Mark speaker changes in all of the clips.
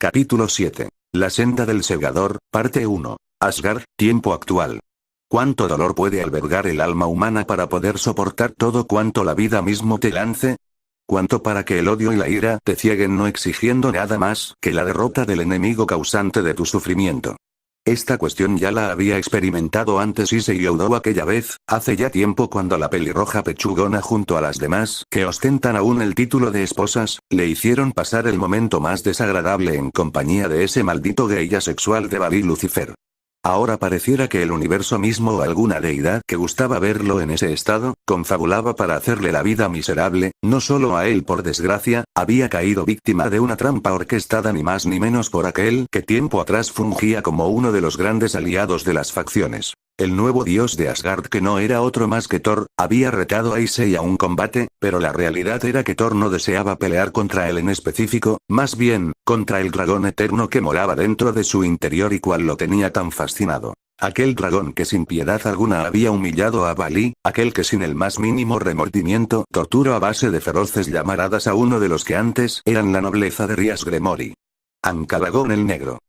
Speaker 1: Capítulo 7. La senda del segador, parte 1. Asgard, tiempo actual. ¿Cuánto dolor puede albergar el alma humana para poder soportar todo cuanto la vida mismo te lance? ¿Cuánto para que el odio y la ira te cieguen no exigiendo nada más que la derrota del enemigo causante de tu sufrimiento? Esta cuestión ya la había experimentado antes Issei Odo aquella vez, hace ya tiempo cuando la pelirroja pechugona junto a las demás que ostentan aún el título de esposas, le hicieron pasar el momento más desagradable en compañía de ese maldito gay asexual de Babi Lucifer. Ahora pareciera que el universo mismo o alguna deidad que gustaba verlo en ese estado, confabulaba para hacerle la vida miserable, no solo a él por desgracia, había caído víctima de una trampa orquestada ni más ni menos por aquel que tiempo atrás fungía como uno de los grandes aliados de las facciones. El nuevo dios de Asgard, que no era otro más que Thor, había retado a Issei a un combate, pero la realidad era que Thor no deseaba pelear contra él en específico, más bien, contra el dragón eterno que moraba dentro de su interior y cual lo tenía tan fascinado. Aquel dragón que sin piedad alguna había humillado a Valí, aquel que sin el más mínimo remordimiento torturó a base de feroces llamaradas a uno de los que antes eran la nobleza de Rías Gremori. Ancalagón el negro.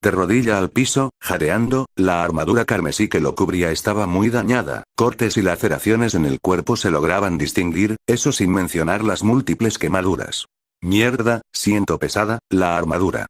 Speaker 1: De rodilla al piso, jadeando, la armadura carmesí que lo cubría estaba muy dañada, cortes y laceraciones en el cuerpo se lograban distinguir, eso sin mencionar las múltiples quemaduras. Mierda, siento pesada, la armadura.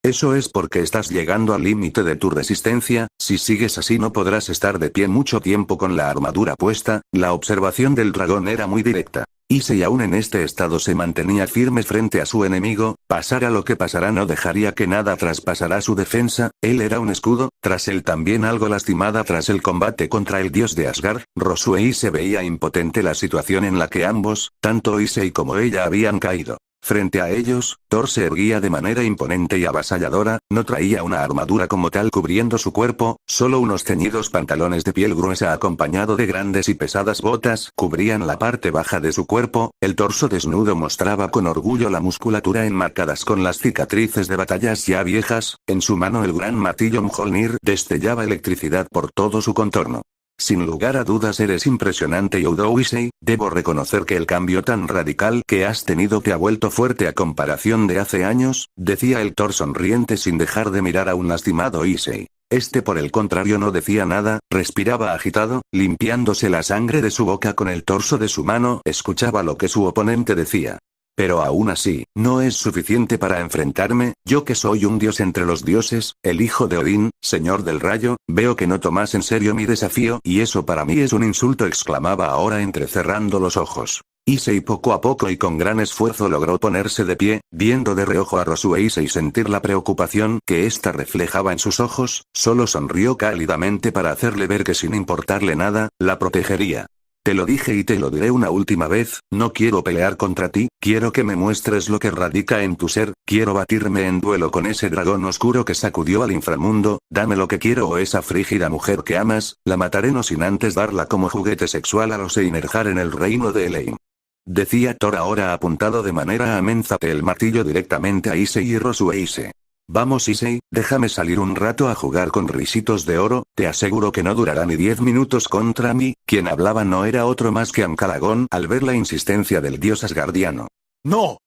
Speaker 1: Eso es porque estás llegando al límite de tu resistencia, si sigues así no podrás estar de pie mucho tiempo con la armadura puesta, la observación del dragón era muy directa. Issei aún en este estado se mantenía firme frente a su enemigo, pasara lo que pasara no dejaría que nada traspasara su defensa, él era un escudo, tras él también algo lastimada tras el combate contra el dios de Asgard, Rosuei se veía impotente la situación en la que ambos, tanto Issei como ella habían caído. Frente a ellos, Thor se erguía de manera imponente y avasalladora, no traía una armadura como tal cubriendo su cuerpo, solo unos ceñidos pantalones de piel gruesa acompañado de grandes y pesadas botas cubrían la parte baja de su cuerpo, el torso desnudo mostraba con orgullo la musculatura enmarcadas con las cicatrices de batallas ya viejas, en su mano el gran martillo Mjolnir destellaba electricidad por todo su contorno. Sin lugar a dudas eres impresionante Youdou Issei, debo reconocer que el cambio tan radical que has tenido te ha vuelto fuerte a comparación de hace años, decía el Thor sonriente sin dejar de mirar a un lastimado Issei. Este por el contrario no decía nada, respiraba agitado, limpiándose la sangre de su boca con el torso de su mano, escuchaba lo que su oponente decía. Pero aún así, no es suficiente para enfrentarme, yo que soy un dios entre los dioses, el hijo de Odín, señor del rayo, veo que no tomas en serio mi desafío y eso para mí es un insulto exclamaba ahora entrecerrando los ojos. Issei poco a poco y con gran esfuerzo logró ponerse de pie, viendo de reojo a Rosuei y sentir la preocupación que ésta reflejaba en sus ojos, solo sonrió cálidamente para hacerle ver que sin importarle nada, la protegería. Te lo dije y te lo diré una última vez, no quiero pelear contra ti, quiero que me muestres lo que radica en tu ser, quiero batirme en duelo con ese dragón oscuro que sacudió al inframundo, dame lo que quiero o esa frígida mujer que amas, la mataré no sin antes darla como juguete sexual a los Einerjar en el reino de Eleim. Decía Thor ahora apuntado de manera amenazante el martillo directamente a Issei y Rosuei. Vamos Issei, déjame salir un rato a jugar con risitos de oro, te aseguro que no durará ni 10 minutos contra mí, quien hablaba no era otro más que Ancalagón al ver la insistencia del dios asgardiano. ¡No!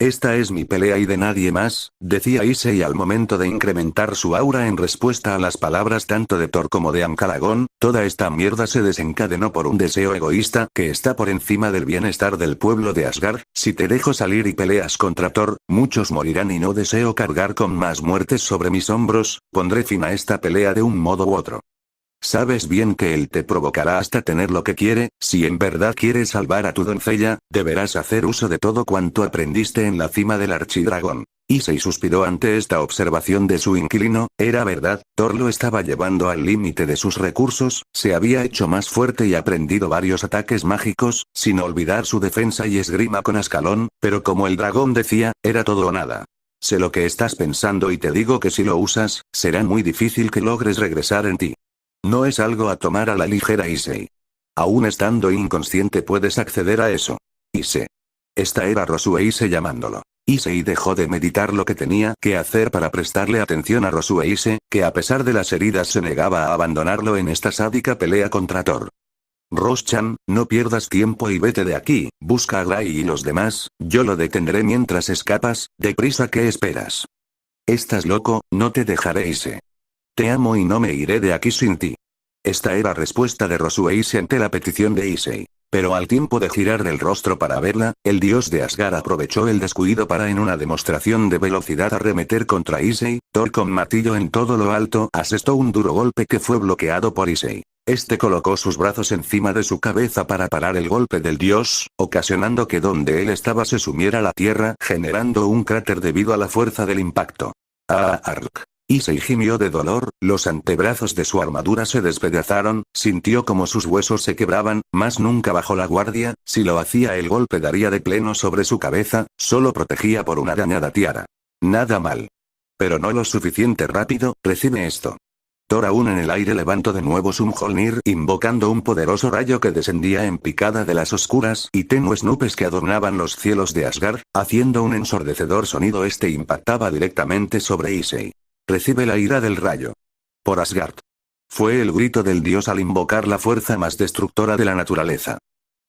Speaker 1: Esta es mi pelea y de nadie más, decía Issei al momento de incrementar su aura en respuesta a las palabras tanto de Thor como de Ancalagón, toda esta mierda se desencadenó por un deseo egoísta que está por encima del bienestar del pueblo de Asgard, si te dejo salir y peleas contra Thor, muchos morirán y no deseo cargar con más muertes sobre mis hombros, pondré fin a esta pelea de un modo u otro. Sabes bien que él te provocará hasta tener lo que quiere, si en verdad quieres salvar a tu doncella, deberás hacer uso de todo cuanto aprendiste en la cima del archidragón. Issei suspiró ante esta observación de su inquilino, era verdad, Thor lo estaba llevando al límite de sus recursos, se había hecho más fuerte y aprendido varios ataques mágicos, sin olvidar su defensa y esgrima con Ascalón, pero como el dragón decía, era todo o nada. Sé lo que estás pensando y te digo que si lo usas, será muy difícil que logres regresar en ti. No es algo a tomar a la ligera Issei. Aún estando inconsciente puedes acceder a eso. Issei. Esta era Rosuei llamándolo. Issei dejó de meditar lo que tenía que hacer para prestarle atención a Rosuei, que a pesar de las heridas se negaba a abandonarlo en esta sádica pelea contra Thor. Ross-chan, no pierdas tiempo y vete de aquí, busca a Gray y los demás, yo lo detendré mientras escapas, deprisa ¿qué esperas? Estás loco, no te dejaré Ise. Te amo y no me iré de aquí sin ti. Esta era respuesta de Rosueise ante la petición de Issei. Pero al tiempo de girar el rostro para verla, el dios de Asgard aprovechó el descuido para en una demostración de velocidad arremeter contra Issei. Thor con martillo en todo lo alto asestó un duro golpe que fue bloqueado por Issei. Este colocó sus brazos encima de su cabeza para parar el golpe del dios, ocasionando que donde él estaba se sumiera la tierra, generando un cráter debido a la fuerza del impacto. Ark. Issei gimió de dolor, los antebrazos de su armadura se despedazaron, sintió como sus huesos se quebraban, mas nunca bajó la guardia, si lo hacía el golpe daría de pleno sobre su cabeza, solo protegía por una dañada tiara. Nada mal. Pero no lo suficiente rápido, recibe esto. Thor aún en el aire levantó de nuevo su Mjolnir invocando un poderoso rayo que descendía en picada de las oscuras y tenues nubes que adornaban los cielos de Asgard, haciendo un ensordecedor sonido. Este impactaba directamente sobre Issei. Recibe la ira del rayo. Por Asgard. Fue el grito del dios al invocar la fuerza más destructora de la naturaleza.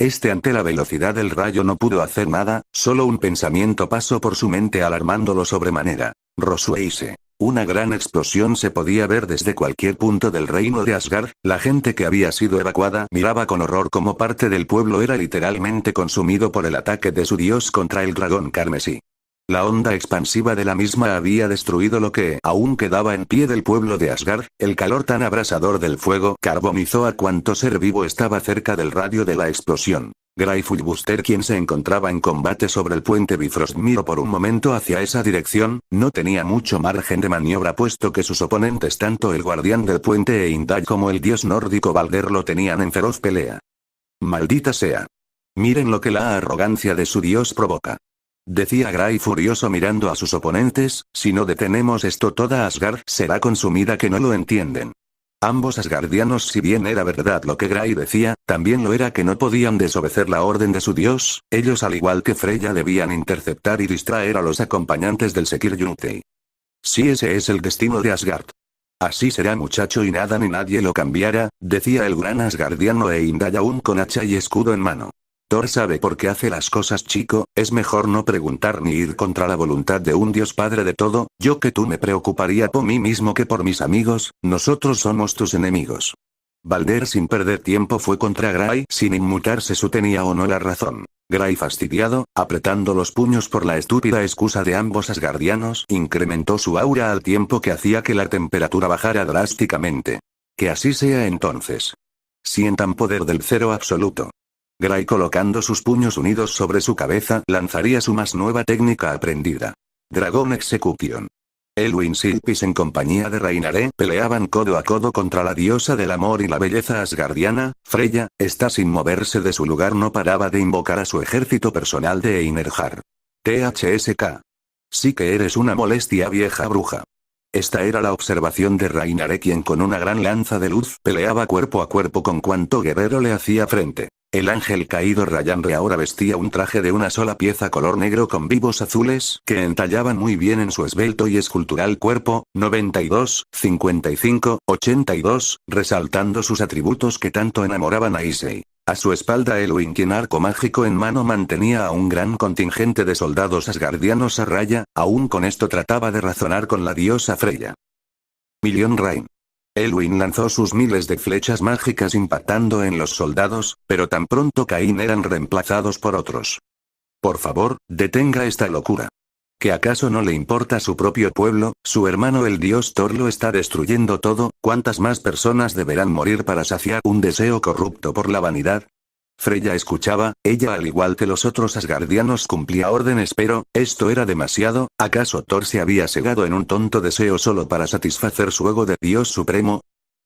Speaker 1: Ante la velocidad del rayo no pudo hacer nada, solo un pensamiento pasó por su mente alarmándolo sobremanera. Rosueise. Una gran explosión se podía ver desde cualquier punto del reino de Asgard, la gente que había sido evacuada miraba con horror como parte del pueblo era literalmente consumido por el ataque de su dios contra el dragón carmesí. La onda expansiva de la misma había destruido lo que aún quedaba en pie del pueblo de Asgard, el calor tan abrasador del fuego carbonizó a cuanto ser vivo estaba cerca del radio de la explosión. Greyfurbuster, quien se encontraba en combate sobre el puente Bifrost, miró por un momento hacia esa dirección, no tenía mucho margen de maniobra puesto que sus oponentes tanto el guardián del puente Heimdall como el dios nórdico Balder lo tenían en feroz pelea. Maldita sea. Miren lo que la arrogancia de su dios provoca. Decía Gray furioso mirando a sus oponentes, si no detenemos esto toda Asgard será consumida que no lo entienden. Ambos asgardianos, si bien era verdad lo que Gray decía, también lo era que no podían desobedecer la orden de su dios, ellos al igual que Freya debían interceptar y distraer a los acompañantes del Sekir Yuntei. Si ese es el destino de Asgard. Así será muchacho y nada ni nadie lo cambiará, decía el gran asgardiano Heimdall aún con hacha y escudo en mano. Thor sabe por qué hace las cosas chico, es mejor no preguntar ni ir contra la voluntad de un dios padre de todo, yo que tú me preocuparía por mí mismo que por mis amigos, nosotros somos tus enemigos. Balder sin perder tiempo fue contra Gray sin inmutarse su tenía o no la razón. Gray fastidiado, apretando los puños por la estúpida excusa de ambos asgardianos, incrementó su aura al tiempo que hacía que la temperatura bajara drásticamente. Que así sea entonces. Sientan poder del cero absoluto. Gray colocando sus puños unidos sobre su cabeza lanzaría su más nueva técnica aprendida. Dragon Execution. Elwin Silpis en compañía de Reinare peleaban codo a codo contra la diosa del amor y la belleza asgardiana, Freya, está sin moverse de su lugar no paraba de invocar a su ejército personal de Einherjar. THSK. Sí que eres una molestia vieja bruja. Esta era la observación de Reinare quien con una gran lanza de luz peleaba cuerpo a cuerpo con cuanto guerrero le hacía frente. El ángel caído Rayanre ahora vestía un traje de una sola pieza color negro con vivos azules que entallaban muy bien en su esbelto y escultural cuerpo, 92, 55, 82, resaltando sus atributos que tanto enamoraban a Issei. A su espalda Elwin quien arco mágico en mano mantenía a un gran contingente de soldados asgardianos a raya, aún con esto trataba de razonar con la diosa Freya. Million Rain. Elwin lanzó sus miles de flechas mágicas impactando en los soldados, pero tan pronto caín eran reemplazados por otros. Por favor, detenga esta locura. ¿Que acaso no le importa su propio pueblo? Su hermano el dios Thor lo está destruyendo todo, ¿cuántas más personas deberán morir para saciar un deseo corrupto por la vanidad? Freya escuchaba, ella al igual que los otros asgardianos cumplía órdenes pero, esto era demasiado, ¿acaso Thor se había cegado en un tonto deseo solo para satisfacer su ego de Dios supremo?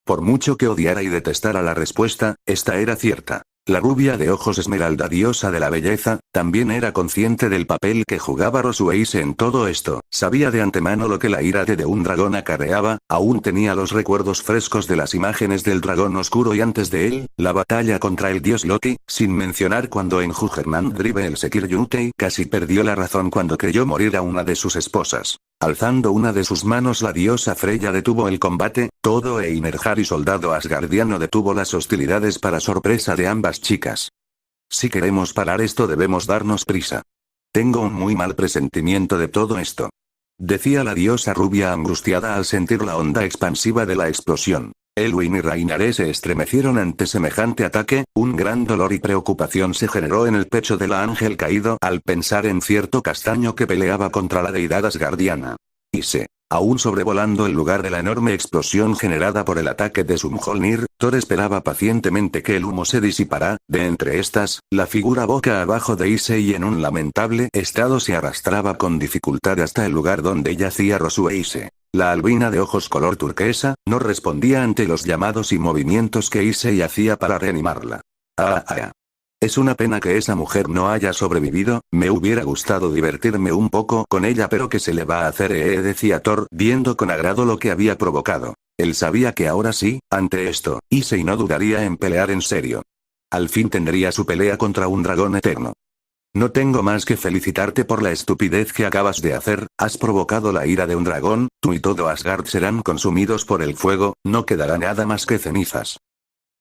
Speaker 1: Por mucho que odiara y detestara la respuesta, esta era cierta. La rubia de ojos esmeralda diosa de la belleza, también era consciente del papel que jugaba Rosueise en todo esto, sabía de antemano lo que la ira de un dragón acarreaba, aún tenía los recuerdos frescos de las imágenes del dragón oscuro y antes de él, la batalla contra el dios Loki, sin mencionar cuando en Hjörmungandr el Sekir Yuntei casi perdió la razón cuando creyó morir a una de sus esposas. Alzando una de sus manos la diosa Freya detuvo el combate, todo Einherjar y soldado asgardiano detuvo las hostilidades para sorpresa de ambas chicas. Si queremos parar esto debemos darnos prisa. Tengo un muy mal presentimiento de todo esto. decía la diosa rubia angustiada al sentir la onda expansiva de la explosión. Elwyn y Rainare se estremecieron ante semejante ataque, un gran dolor y preocupación se generó en el pecho de la ángel caído al pensar en cierto castaño que peleaba contra la deidad asgardiana. Aún sobrevolando el lugar de la enorme explosión generada por el ataque de Sumholnir, Thor esperaba pacientemente que el humo se disipara. De entre estas, la figura boca abajo de Issei en un lamentable estado se arrastraba con dificultad hasta el lugar donde yacía Rosueise. La albina de ojos color turquesa, no respondía ante los llamados y movimientos que Issei hacía para reanimarla. Es una pena que esa mujer no haya sobrevivido, me hubiera gustado divertirme un poco con ella, pero ¿qué se le va a hacer? Decía Thor, viendo con agrado lo que había provocado. Él sabía que ahora sí, ante esto, Issei no dudaría en pelear en serio. Al fin tendría su pelea contra un dragón eterno. No tengo más que felicitarte por la estupidez que acabas de hacer, has provocado la ira de un dragón, tú y todo Asgard serán consumidos por el fuego, no quedará nada más que cenizas.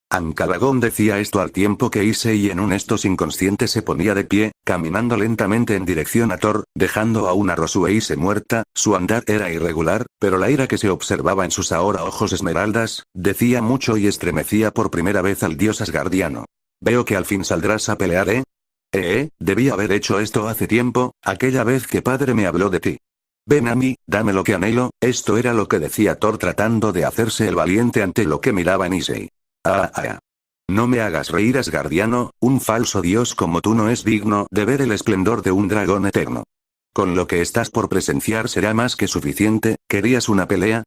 Speaker 1: Ancalagón decía esto al tiempo que Issei en un estos inconsciente se ponía de pie, caminando lentamente en dirección a Thor, dejando a una Rosueise muerta. Su andar era irregular, pero la ira que se observaba en sus ahora ojos esmeraldas, decía mucho y estremecía por primera vez al dios asgardiano. Veo que al fin saldrás a pelear, debí haber hecho esto hace tiempo, aquella vez que padre me habló de ti. Ven a mí, dame lo que anhelo, esto era lo que decía Thor tratando de hacerse el valiente ante lo que miraba en Issei. No me hagas reír, asgardiano, un falso dios como tú no es digno de ver el esplendor de un dragón eterno. Con lo que estás por presenciar será más que suficiente. ¿Querías una pelea?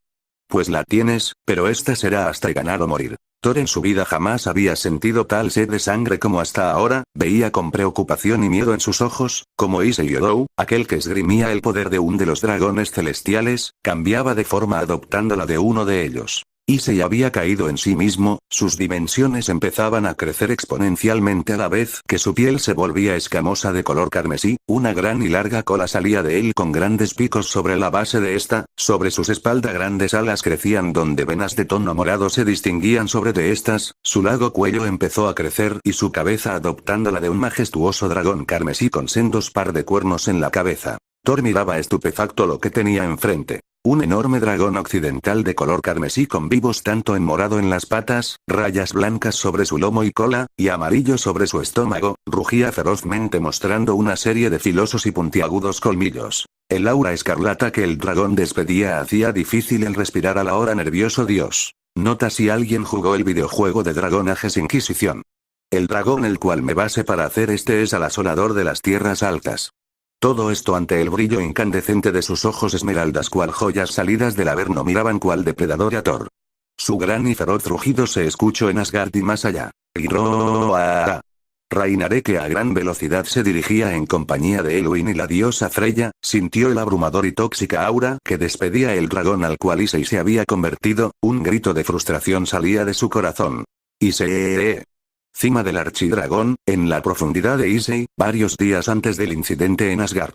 Speaker 1: Pues la tienes, pero esta será hasta ganar o morir. Thor en su vida jamás había sentido tal sed de sangre como hasta ahora, veía con preocupación y miedo en sus ojos, como Issei Yodou, aquel que esgrimía el poder de un de los dragones celestiales, cambiaba de forma adoptando la de uno de ellos. Issei había caído en sí mismo, sus dimensiones empezaban a crecer exponencialmente a la vez que su piel se volvía escamosa de color carmesí, una gran y larga cola salía de él con grandes picos sobre la base de esta, sobre sus espaldas grandes alas crecían donde venas de tono morado se distinguían sobre de estas, su largo cuello empezó a crecer y su cabeza adoptando la de un majestuoso dragón carmesí con sendos par de cuernos en la cabeza. Thor miraba estupefacto lo que tenía enfrente. Un enorme dragón occidental de color carmesí con vivos tanto en morado en las patas, rayas blancas sobre su lomo y cola, y amarillo sobre su estómago, rugía ferozmente mostrando una serie de filosos y puntiagudos colmillos. El aura escarlata que el dragón despedía hacía difícil el respirar a la hora nervioso dios. Nota si alguien jugó el videojuego de Dragon Age Inquisición. El dragón el cual me base para hacer este es al asolador de las tierras altas. Todo esto ante el brillo incandescente de sus ojos esmeraldas cual joyas salidas del averno miraban cual depredador a Thor. Su gran y feroz rugido se escuchó en Asgard y más allá. Rainare que a gran velocidad se dirigía en compañía de Elwyn y la diosa Freya, sintió el abrumador y tóxica aura que despedía el dragón al cual Issei se había convertido, un grito de frustración salía de su corazón. Issei. Cima del archidragón, en la profundidad de Issei, varios días antes del incidente en Asgard.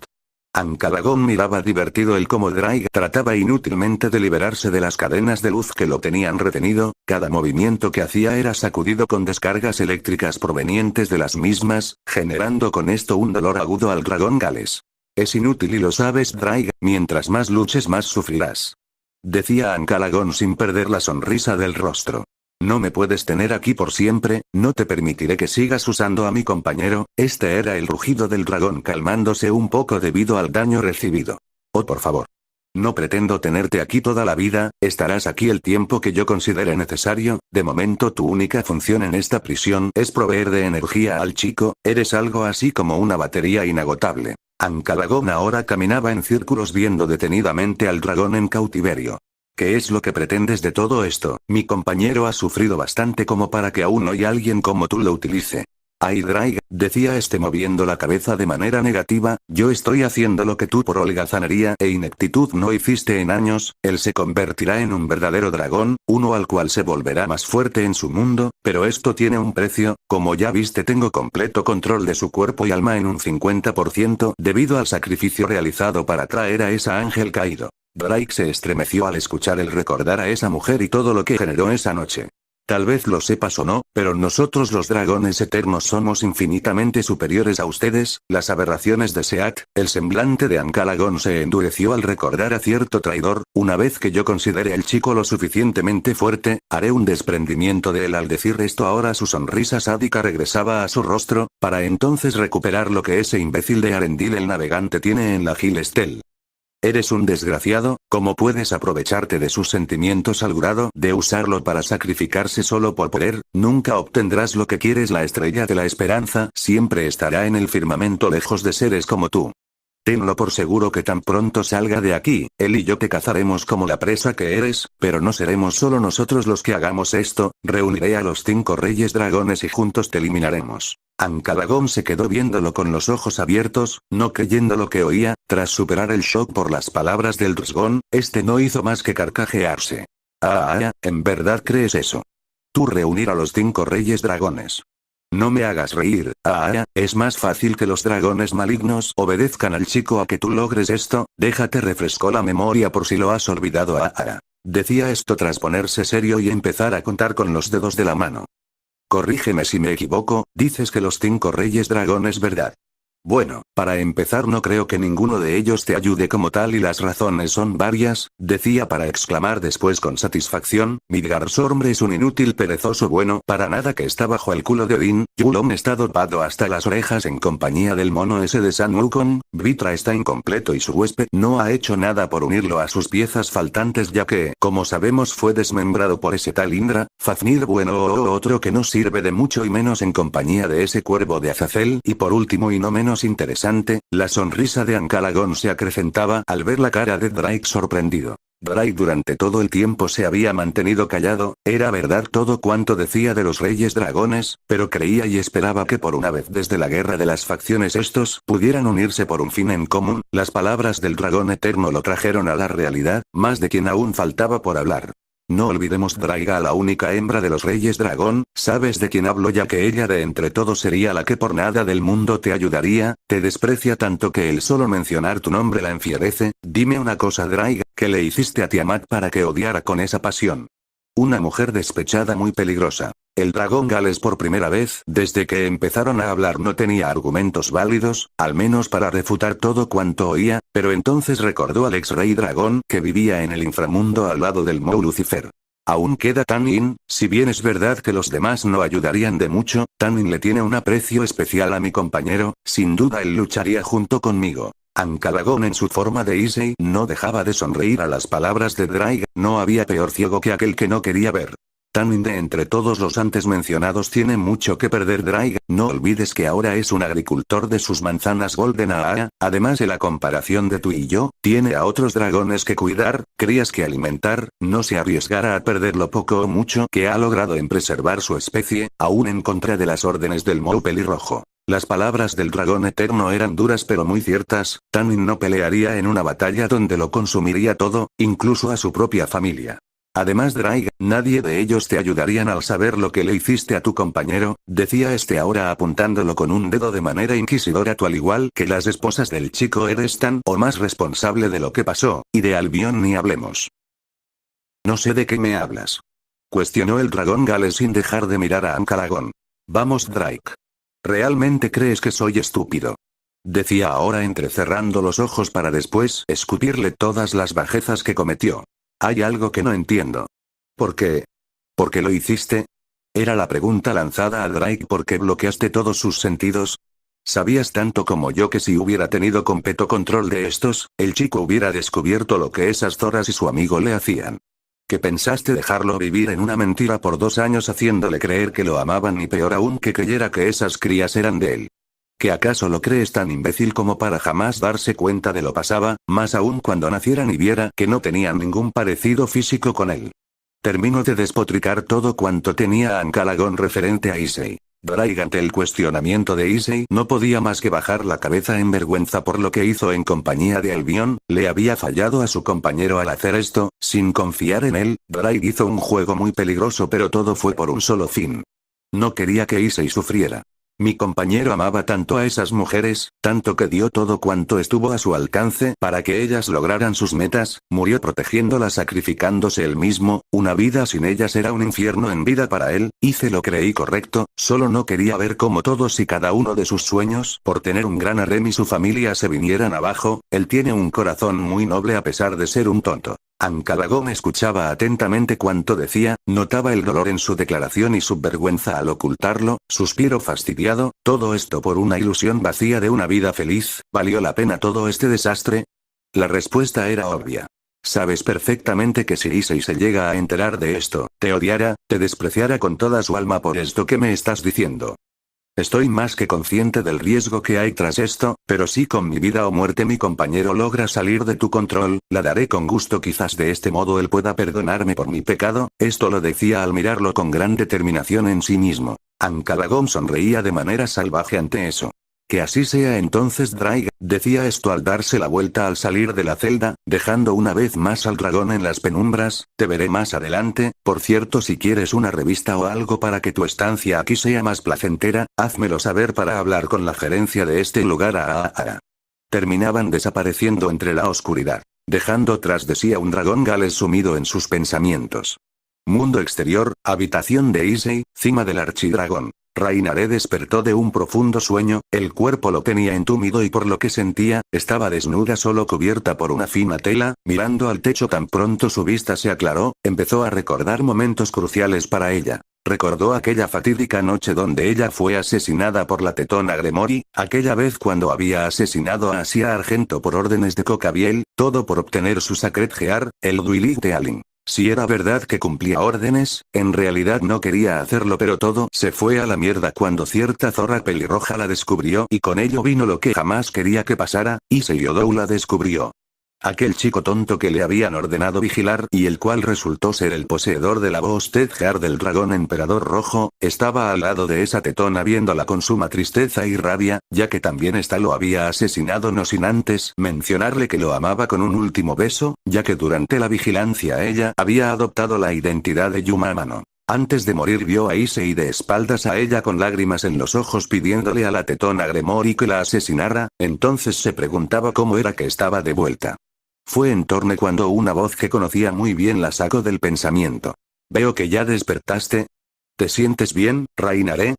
Speaker 1: Ancalagón miraba divertido el cómo Drake trataba inútilmente de liberarse de las cadenas de luz que lo tenían retenido, cada movimiento que hacía era sacudido con descargas eléctricas provenientes de las mismas, generando con esto un dolor agudo al dragón Gales. Es inútil y lo sabes Drake, mientras más luches más sufrirás. Decía Ancalagón sin perder la sonrisa del rostro. No me puedes tener aquí por siempre, no te permitiré que sigas usando a mi compañero. Este era el rugido del dragón calmándose un poco debido al daño recibido. Oh, por favor. No pretendo tenerte aquí toda la vida, estarás aquí el tiempo que yo considere necesario. De momento tu única función en esta prisión es proveer de energía al chico, eres algo así como una batería inagotable. Ancalagón ahora caminaba en círculos viendo detenidamente al dragón en cautiverio. ¿Qué es lo que pretendes de todo esto? Mi compañero ha sufrido bastante como para que aún hoy alguien como tú lo utilice. Ay Drake, decía este moviendo la cabeza de manera negativa, yo estoy haciendo lo que tú por holgazanería e ineptitud no hiciste en años, él se convertirá en un verdadero dragón, uno al cual se volverá más fuerte en su mundo, pero esto tiene un precio, como ya viste tengo completo control de su cuerpo y alma en un 50% debido al sacrificio realizado para traer a esa ángel caído. Drake se estremeció al escuchar el recordar a esa mujer y todo lo que generó esa noche. Tal vez lo sepas o no, pero nosotros los dragones eternos somos infinitamente superiores a ustedes, las aberraciones de Seat. El semblante de Ancalagón se endureció al recordar a cierto traidor. Una vez que yo considere al chico lo suficientemente fuerte, haré un desprendimiento de él. Al decir esto ahora su sonrisa sádica regresaba a su rostro, para entonces recuperar lo que ese imbécil de Arendil el navegante tiene en la Gil Estel. Eres un desgraciado, ¿cómo puedes aprovecharte de sus sentimientos al grado de usarlo para sacrificarse solo por poder? Nunca obtendrás lo que quieres. La estrella de la esperanza siempre estará en el firmamento lejos de seres como tú. Tenlo por seguro que tan pronto salga de aquí, él y yo te cazaremos como la presa que eres, pero no seremos solo nosotros los que hagamos esto, reuniré a los 5 reyes dragones y juntos te eliminaremos. Ancalagón se quedó viéndolo con los ojos abiertos, no creyendo lo que oía. Tras superar el shock por las palabras del dragón, este no hizo más que carcajearse. ¿En verdad crees eso? Tú reunir a los 5 reyes dragones. No me hagas reír. Es más fácil que los dragones malignos obedezcan al chico a que tú logres esto. Déjate refrescó la memoria por si lo has olvidado. Decía esto tras ponerse serio y empezar a contar con los dedos de la mano. Corrígeme si me equivoco, dices que los 5 reyes dragones, ¿verdad? Bueno, para empezar no creo que ninguno de ellos te ayude como tal y las razones son varias, decía para exclamar después con satisfacción, Midgardsormr es un inútil perezoso bueno para nada que está bajo el culo de Odín. Yulon está dopado hasta las orejas en compañía del mono ese de San Wukong. Vitra está incompleto y su huésped no ha hecho nada por unirlo a sus piezas faltantes ya que, como sabemos, fue desmembrado por ese tal Indra. Fafnir bueno otro que no sirve de mucho y menos en compañía de ese cuervo de Azazel y por último y no menos interesante, la sonrisa de Ancalagón se acrecentaba al ver la cara de Drake sorprendido. Drake durante todo el tiempo se había mantenido callado, era verdad todo cuanto decía de los reyes dragones, pero creía y esperaba que por una vez desde la guerra de las facciones estos pudieran unirse por un fin en común. Las palabras del dragón eterno lo trajeron a la realidad, más de quien aún faltaba por hablar. No olvidemos Draiga, la única hembra de los reyes dragón, sabes de quién hablo ya que ella de entre todos sería la que por nada del mundo te ayudaría, te desprecia tanto que el solo mencionar tu nombre la enfierece. Dime una cosa Draiga, ¿qué le hiciste a Tiamat para que odiara con esa pasión? Una mujer despechada muy peligrosa. El dragón Gales por primera vez desde que empezaron a hablar no tenía argumentos válidos, al menos para refutar todo cuanto oía, pero entonces recordó al ex rey dragón que vivía en el inframundo al lado del Mou Lucifer. Aún queda Tanin, si bien es verdad que los demás no ayudarían de mucho, Tanin le tiene un aprecio especial a mi compañero, sin duda él lucharía junto conmigo. Ancalagón en su forma de Issei no dejaba de sonreír a las palabras de Draiga, no había peor ciego que aquel que no quería ver. Tanin de entre todos los antes mencionados tiene mucho que perder Draiga, no olvides que ahora es un agricultor de sus manzanas Golden además de la comparación de tú y yo, tiene a otros dragones que cuidar, crías que alimentar, no se arriesgara a perder lo poco o mucho que ha logrado en preservar su especie, aún en contra de las órdenes del Mou Pelirrojo. Las palabras del dragón eterno eran duras pero muy ciertas. Tanin no pelearía en una batalla donde lo consumiría todo, incluso a su propia familia. Además Draiga, nadie de ellos te ayudarían al saber lo que le hiciste a tu compañero, decía este ahora apuntándolo con un dedo de manera inquisidora. Tú al igual que las esposas del chico eres tan o más responsable de lo que pasó, y de Albion ni hablemos. No sé de qué me hablas. Cuestionó el dragón Gales sin dejar de mirar a Ancalagón. Vamos Drake. ¿Realmente crees que soy estúpido? Decía ahora entrecerrando los ojos para después escupirle todas las bajezas que cometió. Hay algo que no entiendo. ¿Por qué? ¿Por qué lo hiciste? Era la pregunta lanzada a Drake. ¿Por qué bloqueaste todos sus sentidos? Sabías tanto como yo que si hubiera tenido completo control de estos, el chico hubiera descubierto lo que esas zorras y su amigo le hacían. ¿Que pensaste dejarlo vivir en una mentira por 2 años haciéndole creer que lo amaban y peor aún que creyera que esas crías eran de él? ¿Que acaso lo crees tan imbécil como para jamás darse cuenta de lo pasaba, más aún cuando nacieran y viera que no tenían ningún parecido físico con él? Terminó de despotricar todo cuanto tenía Ancalagón referente a Issei. Drake ante el cuestionamiento de Issei no podía más que bajar la cabeza en vergüenza por lo que hizo en compañía de Albion. Le había fallado a su compañero al hacer esto, sin confiar en él. Drake hizo un juego muy peligroso pero todo fue por un solo fin. No quería que Issei sufriera. Mi compañero amaba tanto a esas mujeres, tanto que dio todo cuanto estuvo a su alcance para que ellas lograran sus metas, murió protegiéndolas sacrificándose él mismo, una vida sin ellas era un infierno en vida para él, hice lo creí correcto, solo no quería ver cómo todos y cada uno de sus sueños por tener un gran harem y su familia se vinieran abajo, él tiene un corazón muy noble a pesar de ser un tonto. Ancalagón escuchaba atentamente cuanto decía, notaba el dolor en su declaración y su vergüenza al ocultarlo, suspiro fastidiado, todo esto por una ilusión vacía de una vida feliz, ¿valió la pena todo este desastre? La respuesta era obvia. Sabes perfectamente que si Issei se llega a enterar de esto, te odiara, te despreciara con toda su alma por esto que me estás diciendo. Estoy más que consciente del riesgo que hay tras esto, pero si con mi vida o muerte mi compañero logra salir de tu control, la daré con gusto, quizás de este modo él pueda perdonarme por mi pecado, esto lo decía al mirarlo con gran determinación en sí mismo. Ancalagón sonreía de manera salvaje ante eso. Que así sea entonces Drake, decía esto al darse la vuelta al salir de la celda, dejando una vez más al dragón en las penumbras, te veré más adelante, por cierto si quieres una revista o algo para que tu estancia aquí sea más placentera, házmelo saber para hablar con la gerencia de este lugar. Terminaban desapareciendo entre la oscuridad, dejando tras de sí a un dragón gales sumido en sus pensamientos. Mundo exterior, habitación de Issei, cima del archidragón. Rainare despertó de un profundo sueño, el cuerpo lo tenía entumido y por lo que sentía, estaba desnuda solo cubierta por una fina tela, mirando al techo tan pronto su vista se aclaró, empezó a recordar momentos cruciales para ella. Recordó aquella fatídica noche donde ella fue asesinada por la tetona Gremory, aquella vez cuando había asesinado a Asia Argento por órdenes de Cocabiel, todo por obtener su Sacred Gear, el Duilig de Alin. Si era verdad que cumplía órdenes, en realidad no quería hacerlo, pero todo se fue a la mierda cuando cierta zorra pelirroja la descubrió y con ello vino lo que jamás quería que pasara, Issei Odoou la descubrió. Aquel chico tonto que le habían ordenado vigilar y el cual resultó ser el poseedor de la Boosted Gear del dragón emperador rojo, estaba al lado de esa tetona viéndola con suma tristeza y rabia, ya que también ésta lo había asesinado no sin antes mencionarle que lo amaba con un último beso, ya que durante la vigilancia ella había adoptado la identidad de Yuma Amano. Antes de morir vio a Issei de espaldas a ella con lágrimas en los ojos pidiéndole a la tetona Gremory que la asesinara, entonces se preguntaba cómo era que estaba de vuelta. Fue en torno cuando una voz que conocía muy bien la sacó del pensamiento. Veo que ya despertaste. ¿Te sientes bien, Rainare?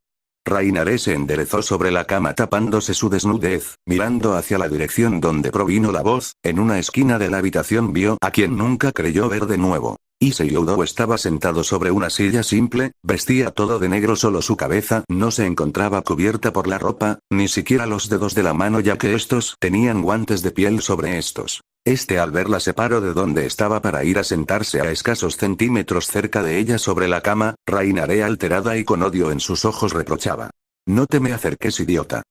Speaker 1: Rainare se enderezó sobre la cama tapándose su desnudez, mirando hacia la dirección donde provino la voz, en una esquina de la habitación vio a quien nunca creyó ver de nuevo. Issei Odoou estaba sentado sobre una silla simple, vestía todo de negro, solo su cabeza no se encontraba cubierta por la ropa, ni siquiera los dedos de la mano ya que estos tenían guantes de piel sobre estos. Al verla se paró de donde estaba para ir a sentarse a escasos centímetros cerca de ella sobre la cama, Rainare alterada y con odio en sus ojos reprochaba. No te me acerques, idiota.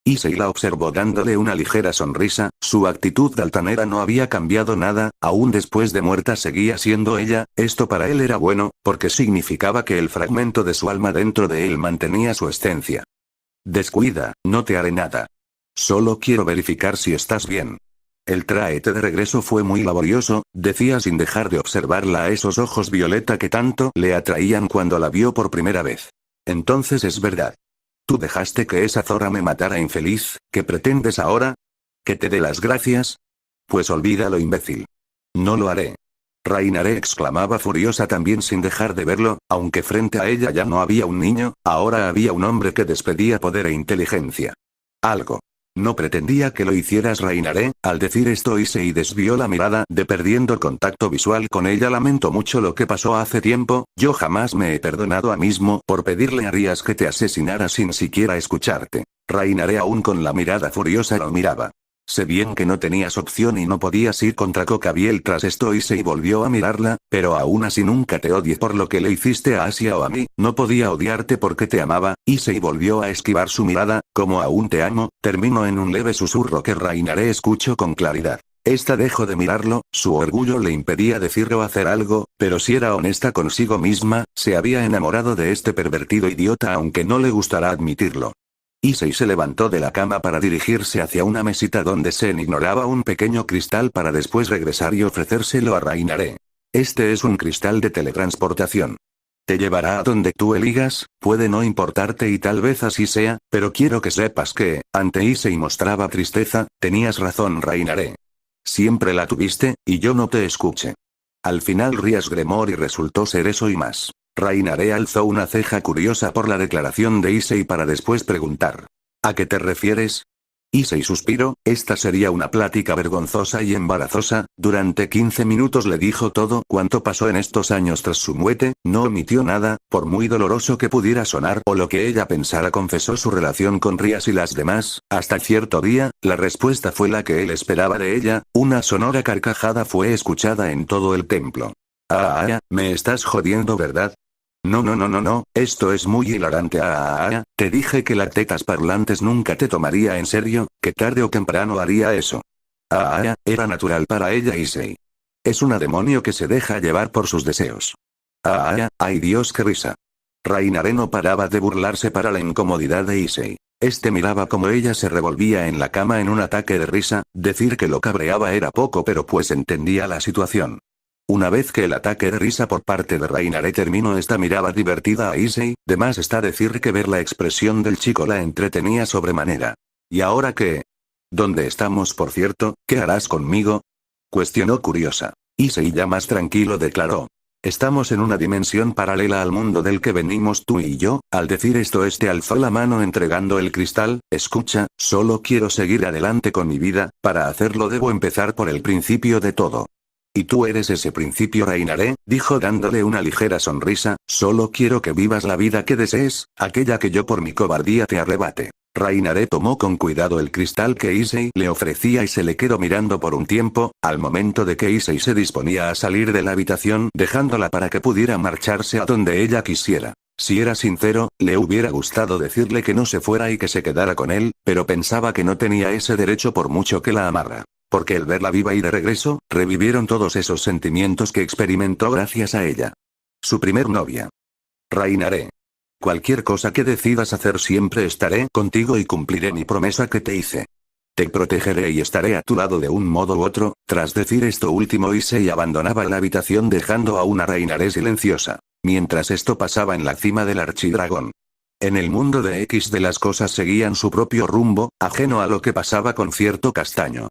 Speaker 1: Issei la observó dándole una ligera sonrisa, su actitud altanera no había cambiado nada, aún después de muerta seguía siendo ella, esto para él era bueno, porque significaba que el fragmento de su alma dentro de él mantenía su esencia. Descuida, no te haré nada. Solo quiero verificar si estás bien. El tráete de regreso fue muy laborioso, decía sin dejar de observarla a esos ojos violeta que tanto le atraían cuando la vio por primera vez. Entonces es verdad. ¿Tú dejaste que esa zorra me matara, infeliz? ¿Qué pretendes ahora? ¿Que te dé las gracias? Pues olvídalo, imbécil. No lo haré. Rainare exclamaba furiosa también sin dejar de verlo, aunque frente a ella ya no había un niño, ahora había un hombre que despedía poder e inteligencia. Algo. No pretendía que lo hicieras, Rainare. Al decir esto Issei desvió la mirada de perdiendo contacto visual con ella. Lamento mucho lo que pasó hace tiempo, yo jamás me he perdonado a mismo por pedirle a Rías que te asesinara sin siquiera escucharte. Rainare aún con la mirada furiosa lo miraba. Sé bien que no tenías opción y no podías ir contra Cocabiel. Tras esto Issei volvió a mirarla, pero aún así nunca te odié por lo que le hiciste a Asia o a mí, no podía odiarte porque te amaba. Issei volvió a esquivar su mirada, como aún te amo, terminó en un leve susurro que Rainare escuchó con claridad. Esta dejó de mirarlo, su orgullo le impedía decir o hacer algo, pero si era honesta consigo misma, se había enamorado de este pervertido idiota aunque no le gustara admitirlo. Issei se levantó de la cama para dirigirse hacia una mesita donde se ignoraba un pequeño cristal para después regresar y ofrecérselo a Rainare. Este es un cristal de teletransportación. Te llevará a donde tú eligas, puede no importarte y tal vez así sea, pero quiero que sepas que, ante Issei mostraba tristeza, tenías razón Rainaré. Siempre la tuviste, y yo no te escuché. Al final Rías Gremory resultó ser eso y más. Rainaré alzó una ceja curiosa por la declaración de Issei para después preguntar. ¿A qué te refieres? Issei suspiró, esta sería una plática vergonzosa y embarazosa, durante 15 minutos le dijo todo cuanto pasó en estos años tras su muerte, no omitió nada, por muy doloroso que pudiera sonar o lo que ella pensara confesó su relación con Rías y las demás, hasta cierto día, la respuesta fue la que él esperaba de ella, una sonora carcajada fue escuchada en todo el templo. Me estás jodiendo ¿verdad? No, esto es muy hilarante. Te dije que las tetas parlantes nunca te tomaría en serio, que tarde o temprano haría eso. Era natural para ella Issei. Es una demonio que se deja llevar por sus deseos. Ay Dios qué risa. Rainaré no paraba de burlarse para la incomodidad de Issei. Este miraba como ella se revolvía en la cama en un ataque de risa, decir que lo cabreaba era poco pero pues entendía la situación. Una vez que el ataque de risa por parte de Rainaré terminó esta miraba divertida a Issei, de más está decir que ver la expresión del chico la entretenía sobremanera. ¿Y ahora qué? ¿Dónde estamos por cierto? ¿Qué harás conmigo? Cuestionó curiosa. Issei ya más tranquilo declaró. Estamos en una dimensión paralela al mundo del que venimos tú y yo, al decir esto este alzó la mano entregando el cristal, escucha, solo quiero seguir adelante con mi vida, para hacerlo debo empezar por el principio de todo. Y tú eres ese principio Rainaré, dijo dándole una ligera sonrisa, solo quiero que vivas la vida que desees, aquella que yo por mi cobardía te arrebate. Rainaré tomó con cuidado el cristal que Issei le ofrecía y se le quedó mirando por un tiempo, al momento de que Issei se disponía a salir de la habitación dejándola para que pudiera marcharse a donde ella quisiera. Si era sincero, le hubiera gustado decirle que no se fuera y que se quedara con él, pero pensaba que no tenía ese derecho por mucho que la amara. Porque el verla viva y de regreso, revivieron todos esos sentimientos que experimentó gracias a ella. Su primer novia. Rainaré. Cualquier cosa que decidas hacer siempre estaré contigo y cumpliré mi promesa que te hice. Te protegeré y estaré a tu lado de un modo u otro. Tras decir esto último Issei abandonaba la habitación dejando a una Rainaré silenciosa. Mientras esto pasaba en la cima del archidragón. En el mundo de X de las cosas seguían su propio rumbo, ajeno a lo que pasaba con cierto castaño.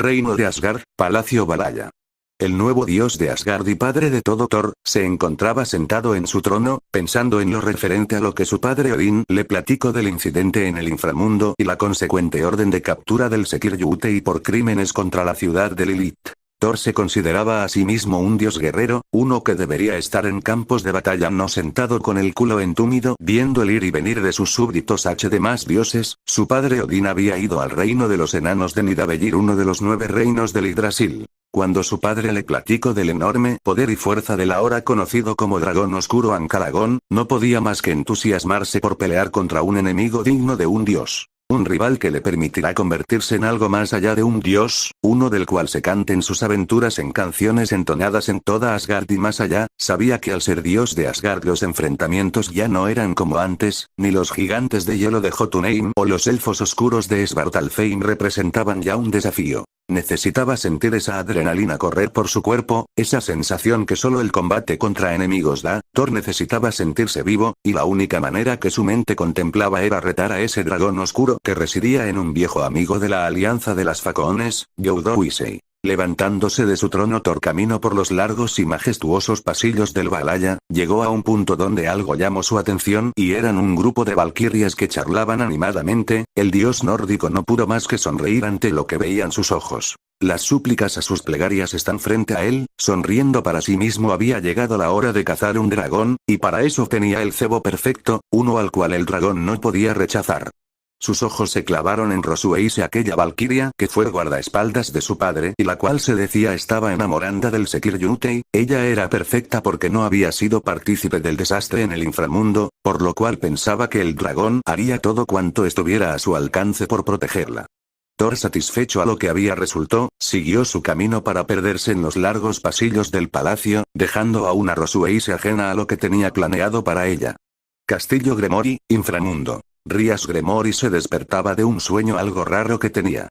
Speaker 1: Reino de Asgard, Palacio Valhalla. El nuevo dios de Asgard y padre de todo Thor, se encontraba sentado en su trono, pensando en lo referente a lo que su padre Odín le platicó del incidente en el inframundo y la consecuente orden de captura del Sekir Yutei por crímenes contra la ciudad de Lilith. Thor se consideraba a sí mismo un dios guerrero, uno que debería estar en campos de batalla no sentado con el culo entumido viendo el ir y venir de sus súbditos demás dioses. Su padre Odín había ido al reino de los enanos de Nidavellir, uno de los 9 reinos del Yggdrasil. Cuando su padre le platicó del enorme poder y fuerza del ahora conocido como dragón oscuro Ancalagón, no podía más que entusiasmarse por pelear contra un enemigo digno de un dios. Un rival que le permitirá convertirse en algo más allá de un dios, uno del cual se canten sus aventuras en canciones entonadas en toda Asgard y más allá. Sabía que al ser dios de Asgard los enfrentamientos ya no eran como antes, ni los gigantes de hielo de Jotunheim o los elfos oscuros de Svartalfheim representaban ya un desafío. Necesitaba sentir esa adrenalina correr por su cuerpo, esa sensación que solo el combate contra enemigos da. Thor necesitaba sentirse vivo, y la única manera que su mente contemplaba era retar a ese dragón oscuro que residía en un viejo amigo de la alianza de las Facones, Youdou Issei. Levantándose de su trono Thor caminó por los largos y majestuosos pasillos del Valhalla, llegó a un punto donde algo llamó su atención y eran un grupo de valquirias que charlaban animadamente. El dios nórdico no pudo más que sonreír ante lo que veían sus ojos. Las súplicas a sus plegarias están frente a él, sonriendo para sí mismo había llegado la hora de cazar un dragón, y para eso tenía el cebo perfecto, uno al cual el dragón no podía rechazar. Sus ojos se clavaron en Rosueise, aquella valquiria que fue guardaespaldas de su padre y la cual se decía estaba enamorada del Sekir Yutei. Ella era perfecta porque no había sido partícipe del desastre en el inframundo, por lo cual pensaba que el dragón haría todo cuanto estuviera a su alcance por protegerla. Thor, satisfecho a lo que había resultó, siguió su camino para perderse en los largos pasillos del palacio, dejando a una Rosueise ajena a lo que tenía planeado para ella. Castillo Gremory, inframundo. Rías Gremory se despertaba de un sueño algo raro que tenía.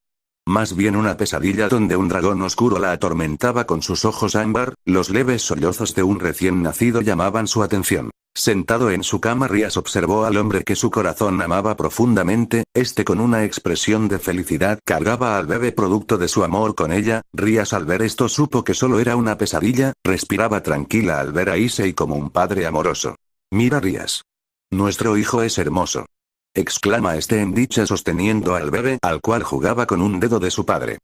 Speaker 1: Más bien una pesadilla donde un dragón oscuro la atormentaba con sus ojos ámbar, los leves sollozos de un recién nacido llamaban su atención. Sentado en su cama, Rías observó al hombre que su corazón amaba profundamente, con una expresión de felicidad cargaba al bebé producto de su amor con ella. Rías al ver esto supo que solo era una pesadilla, respiraba tranquila al ver a Issei como un padre amoroso. Mira Rías. Nuestro hijo es hermoso. Exclama en dicha sosteniendo al bebé al cual jugaba con un dedo de su padre.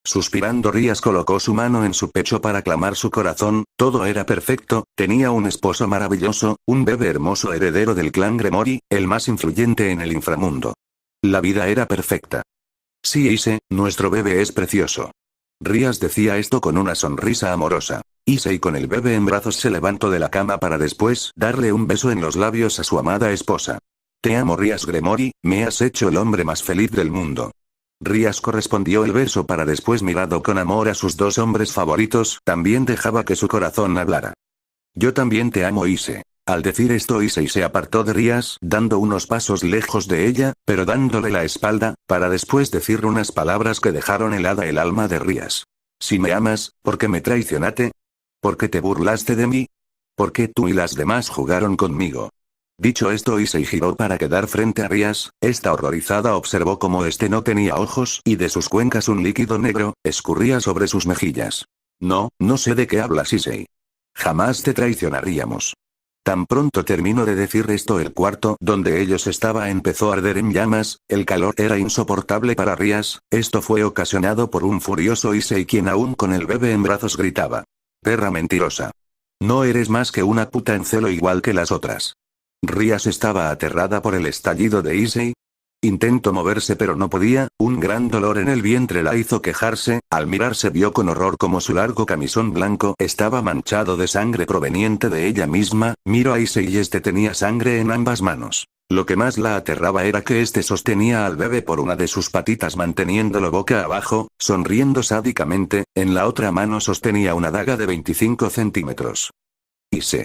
Speaker 1: Suspirando Rías colocó su mano en su pecho para aclamar su corazón, todo era perfecto, tenía un esposo maravilloso, un bebé hermoso heredero del clan Gremory, el más influyente en el inframundo. La vida era perfecta. Sí Issei, nuestro bebé es precioso. Rías decía esto con una sonrisa amorosa. Issei con el bebé en brazos se levantó de la cama para después darle un beso en los labios a su amada esposa. Te amo Rías Gremory, me has hecho el hombre más feliz del mundo. Rías correspondió el beso para después mirado con amor a sus dos hombres favoritos, también dejaba que su corazón hablara. Yo también te amo Issei. Al decir esto Issei se apartó de Rías, dando unos pasos lejos de ella, pero dándole la espalda, para después decir unas palabras que dejaron helada el alma de Rías. Si me amas, ¿por qué me traicionaste? ¿Por qué te burlaste de mí? ¿Por qué tú y las demás jugaron conmigo? Dicho esto Issei giró para quedar frente a Rías, esta horrorizada observó cómo no tenía ojos y de sus cuencas un líquido negro, escurría sobre sus mejillas. No sé de qué hablas Issei. Jamás te traicionaríamos. Tan pronto terminó de decir esto el cuarto donde ellos estaba empezó a arder en llamas, el calor era insoportable para Rías, esto fue ocasionado por un furioso Issei quien aún con el bebé en brazos gritaba. Perra mentirosa. No eres más que una puta en celo igual que las otras. Rías estaba aterrada por el estallido de Issei. Intentó moverse pero no podía, un gran dolor en el vientre la hizo quejarse, al mirarse vio con horror como su largo camisón blanco estaba manchado de sangre proveniente de ella misma, miró a Issei y tenía sangre en ambas manos. Lo que más la aterraba era que sostenía al bebé por una de sus patitas manteniéndolo boca abajo, sonriendo sádicamente, en la otra mano sostenía una daga de 25 centímetros. Issei.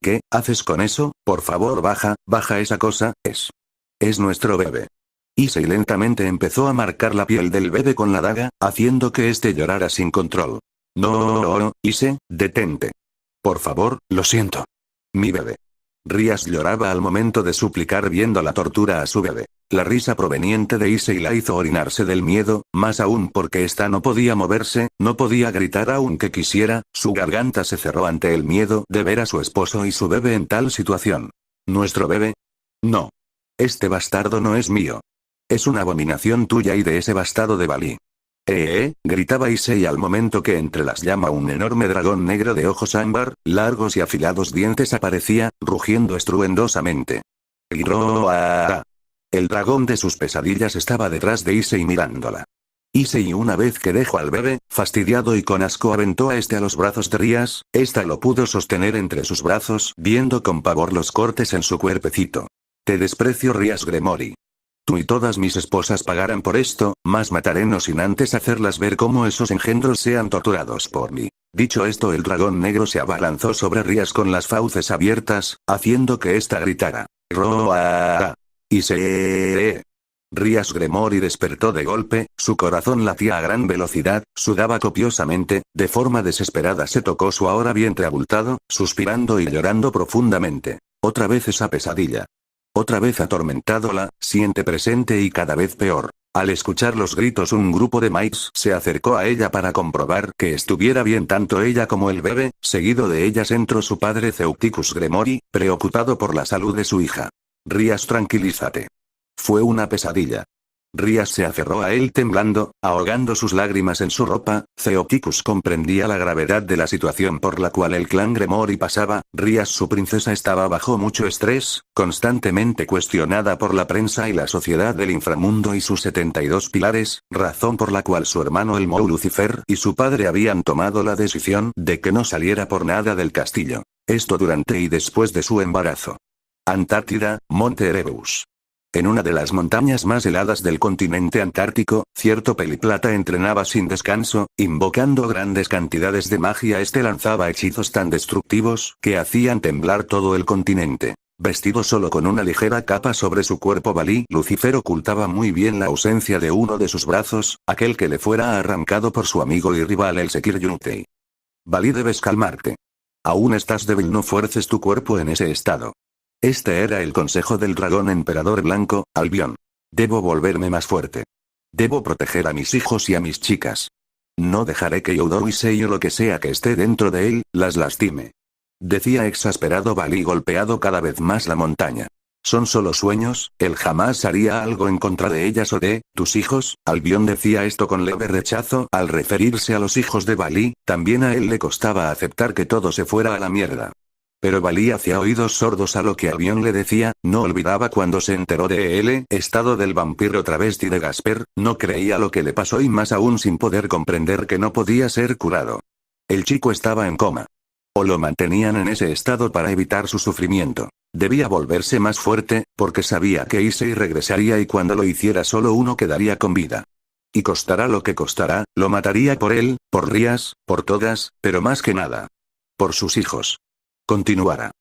Speaker 1: ¿Qué haces con eso? Por favor baja esa cosa, es nuestro bebé. Issei lentamente empezó a marcar la piel del bebé con la daga, haciendo que llorara sin control. No, Issei, detente. Por favor, lo siento. Mi bebé. Rías lloraba al momento de suplicar viendo la tortura a su bebé. La risa proveniente de Issei la hizo orinarse del miedo, más aún porque no podía moverse, no podía gritar aunque quisiera, su garganta se cerró ante el miedo de ver a su esposo y su bebé en tal situación. ¿Nuestro bebé? No. Este bastardo no es mío. Es una abominación tuya y de ese bastardo de Balí. Gritaba Issei al momento que entre las llamas un enorme dragón negro de ojos ámbar, largos y afilados dientes aparecía, rugiendo estruendosamente. ¡Groa! El dragón de sus pesadillas estaba detrás de Issei mirándola. Issei una vez que dejó al bebé, fastidiado y con asco aventó a los brazos de Rías, lo pudo sostener entre sus brazos, viendo con pavor los cortes en su cuerpecito. Te desprecio Rías Gremory. Tú y todas mis esposas pagarán por esto, mas mataré no sin antes hacerlas ver cómo esos engendros sean torturados por mí. Dicho esto el dragón negro se abalanzó sobre Rías con las fauces abiertas, haciendo que gritara. ¡Roa! Y Rías Gremory despertó de golpe, su corazón latía a gran velocidad, sudaba copiosamente, de forma desesperada se tocó su ahora vientre abultado, suspirando y llorando profundamente. Otra vez esa pesadilla. Otra vez atormentádola, siente presente y cada vez peor. Al escuchar los gritos un grupo de maids se acercó a ella para comprobar que estuviera bien tanto ella como el bebé, seguido de ellas entró su padre Ceuticus Gremory, preocupado por la salud de su hija. Rías tranquilízate. Fue una pesadilla. Rías se aferró a él temblando, ahogando sus lágrimas en su ropa. Ceuticus comprendía la gravedad de la situación por la cual el clan Gremory pasaba. Rías su princesa estaba bajo mucho estrés, constantemente cuestionada por la prensa y la sociedad del inframundo y sus 72 pilares, razón por la cual su hermano el Mou Lucifer y su padre habían tomado la decisión de que no saliera por nada del castillo. Esto durante y después de su embarazo. Antártida, Monte Erebus. En una de las montañas más heladas del continente antártico, cierto peliplata entrenaba sin descanso, invocando grandes cantidades de magia. Lanzaba hechizos tan destructivos que hacían temblar todo el continente. Vestido solo con una ligera capa sobre su cuerpo Balí, Lucifer ocultaba muy bien la ausencia de uno de sus brazos, aquel que le fuera arrancado por su amigo y rival el Sekir Yuntai. Balí debes calmarte. Aún estás débil, no fuerces tu cuerpo en ese estado. Este era el consejo del dragón emperador blanco, Albion. Debo volverme más fuerte. Debo proteger a mis hijos y a mis chicas. No dejaré que Youdoisei o lo que sea que esté dentro de él, las lastime. Decía exasperado Balí golpeado cada vez más la montaña. Son solo sueños, él jamás haría algo en contra de ellas o de tus hijos. Albion decía esto con leve rechazo al referirse a los hijos de Balí, también a él le costaba aceptar que todo se fuera a la mierda. Pero Balí hacía oídos sordos a lo que Albion le decía, no olvidaba cuando se enteró de él, estado del vampiro travesti de Gasper, no creía lo que le pasó y más aún sin poder comprender que no podía ser curado. El chico estaba en coma. O lo mantenían en ese estado para evitar su sufrimiento. Debía volverse más fuerte, porque sabía que Issei regresaría y cuando lo hiciera solo uno quedaría con vida. Y costará lo que costará, lo mataría por él, por Rías, por todas, pero más que nada. Por sus hijos. Continuará.